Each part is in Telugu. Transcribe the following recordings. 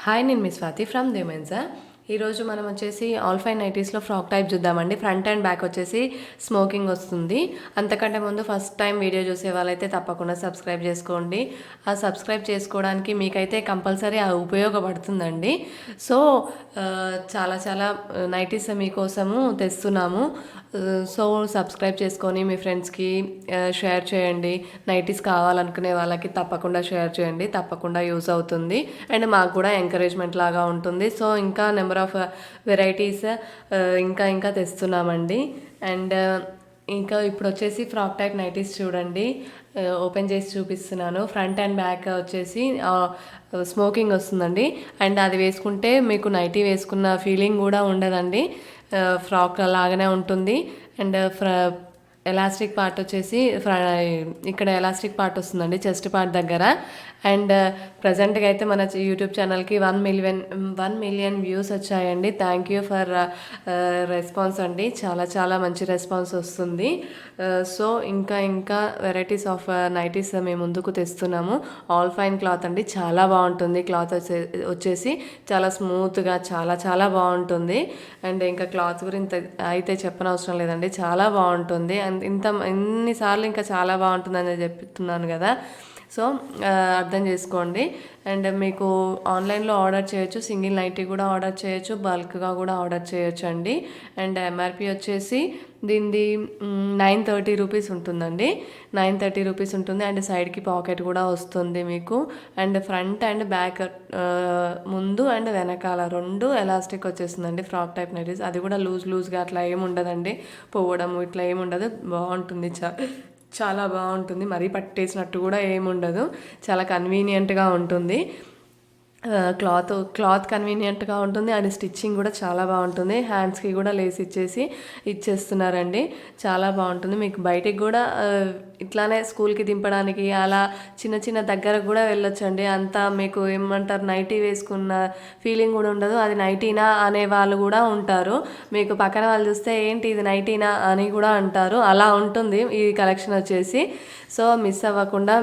హాయ్, నేను మీ స్వాతి ఫ్రమ్ దేమెన్సా. ఈరోజు మనం వచ్చేసి ఆల్ ఫైన్ నైటీస్లో ఫ్రాక్ టైప్ చూద్దామండి. ఫ్రంట్ అండ్ బ్యాక్ వచ్చేసి స్మోకింగ్ వస్తుంది. అంతకంటే ముందు ఫస్ట్ టైం వీడియో చూసే వాళ్ళైతే తప్పకుండా సబ్స్క్రైబ్ చేసుకోండి. ఆ సబ్స్క్రైబ్ చేసుకోవడానికి మీకైతే కంపల్సరీ ఉపయోగపడుతుందండి. సో చాలా చాలా నైటీస్ మీకోసము తెస్తున్నాము. సో సబ్స్క్రైబ్ చేసుకొని మీ ఫ్రెండ్స్కి షేర్ చేయండి. నైటీస్ కావాలనుకునే వాళ్ళకి తప్పకుండా షేర్ చేయండి, తప్పకుండా యూజ్ అవుతుంది అండ్ మాకు కూడా ఎంకరేజ్మెంట్ లాగా ఉంటుంది. సో ఇంకా నెంబర్ ఆఫ్ వెరైటీస్ ఇంకా ఇంకా తెస్తున్నామండి. అండ్ ఇంకా ఇప్పుడు వచ్చేసి ఫ్రాక్ టైప్ నైటీస్ చూడండి, ఓపెన్ చేసి చూపిస్తున్నాను. ఫ్రంట్ అండ్ బ్యాక్ వచ్చేసి స్మోకింగ్ వస్తుందండి. అండ్ అది వేసుకుంటే మీకు నైటీ వేసుకున్న ఫీలింగ్ కూడా ఉండదండి, ఫ్రాక్ లాగానే ఉంటుంది. అండ్ ఎలాస్టిక్ పార్ట్ వచ్చేసి ఇక్కడ ఎలాస్టిక్ పార్ట్ వస్తుందండి చెస్ట్ పార్ట్ దగ్గర. అండ్ ప్రజెంట్గా అయితే మన యూట్యూబ్ ఛానల్కి 1 మిలియన్ వ్యూస్ వచ్చాయండి. థ్యాంక్ యూ ఫర్ రెస్పాన్స్ అండి, చాలా చాలా మంచి రెస్పాన్స్ వస్తుంది. సో ఇంకా ఇంకా వెరైటీస్ ఆఫ్ నైటీస్ మేము ముందుకు తెస్తున్నాము. ఆల్ ఫైన్ క్లాత్ అండి, చాలా బాగుంటుంది. క్లాత్ వచ్చేసి చాలా స్మూత్గా చాలా చాలా బాగుంటుంది. అండ్ ఇంకా క్లాత్ గురించి అయితే చెప్పనవసరం లేదండి, చాలా బాగుంటుంది. అండ్ ఎన్నిసార్లు ఇంకా చాలా బాగుంటుందని చెప్తున్నాను కదా, సో అర్థం చేసుకోండి. అండ్ మీకు ఆన్లైన్లో ఆర్డర్ చేయొచ్చు, సింగిల్ నైటీ కూడా ఆర్డర్ చేయొచ్చు, బల్క్గా కూడా ఆర్డర్ చేయొచ్చు అండి. అండ్ ఎంఆర్పి వచ్చేసి దీనిది 930 రూపీస్ ఉంటుందండి, 930 రూపీస్ ఉంటుంది. అండ్ సైడ్కి పాకెట్ కూడా వస్తుంది మీకు. అండ్ ఫ్రంట్ అండ్ బ్యాక్ ముందు అండ్ వెనకాల రెండు ఎలాస్టిక్ వచ్చేస్తుందండి ఫ్రాక్ టైప్ నైటీస్. అది కూడా లూజ్గా అట్లా ఏమి ఉండదండి, పోవడం ఇట్లా ఏమి ఉండదు, బాగుంటుంది. చాలా బాగుంటుంది, మరీ పట్టేసినట్టు కూడా ఏముండదు, చాలా కన్వీనియంట్గా ఉంటుంది. క్లాత్ కన్వీనియంట్గా ఉంటుంది. అండ్ స్టిచ్చింగ్ కూడా చాలా బాగుంటుంది. హ్యాండ్స్కి కూడా లేస్ ఇచ్చేస్తున్నారండి, చాలా బాగుంటుంది. మీకు బయటికి కూడా ఇట్లానే స్కూల్కి దింపడానికి అలా చిన్న చిన్న దగ్గరకు కూడా వెళ్ళొచ్చండి. అంతా మీకు ఏమంటారు, నైటీ వేసుకున్న ఫీలింగ్ కూడా ఉండదు. అది నైటీనా అనే వాళ్ళు కూడా ఉంటారు. మీకు పక్కన వాళ్ళు చూస్తే ఏంటి ఇది నైటీనా అని కూడా అంటారు, అలా ఉంటుంది ఈ కలెక్షన్ వచ్చేసి. సో మిస్ అవ్వకుండా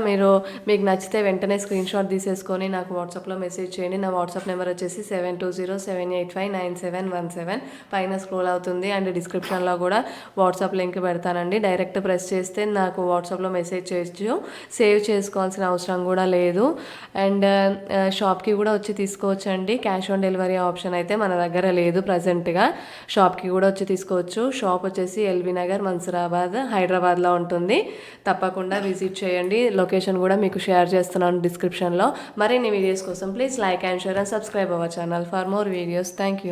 మీకు నచ్చితే వెంటనే స్క్రీన్ షాట్ తీసేసుకొని నాకు వాట్సాప్లో మెసేజ్ చేయండి. నా వాట్సాప్ నెంబర్ వచ్చేసి 7207859717 పైన స్క్రోల్ అవుతుంది. అండ్ డిస్క్రిప్షన్లో కూడా వాట్సాప్ లింక్ పెడతానండి. డైరెక్ట్ ప్రెస్ చేస్తే నాకు వాట్సాప్లో మెసేజ్ చేయొచ్చు, సేవ్ చేసుకోవాల్సిన అవసరం కూడా లేదు. అండ్ షాప్కి కూడా వచ్చి తీసుకోవచ్చండి. క్యాష్ ఆన్ డెలివరీ ఆప్షన్ అయితే మన దగ్గర లేదు ప్రజెంట్గా. షాప్కి కూడా వచ్చి తీసుకోవచ్చు. షాప్ వచ్చేసి ఎల్బీ నగర్, మన్సూరాబాద్, హైదరాబాద్లో ఉంటుంది. తప్పకుండా విజిట్ చేయండి. లొకేషన్ కూడా మీకు షేర్ చేస్తున్నాను డిస్క్రిప్షన్లో. మరిన్ని వీడియోస్ కోసం please like and share and subscribe our channel for more videos. Thank you.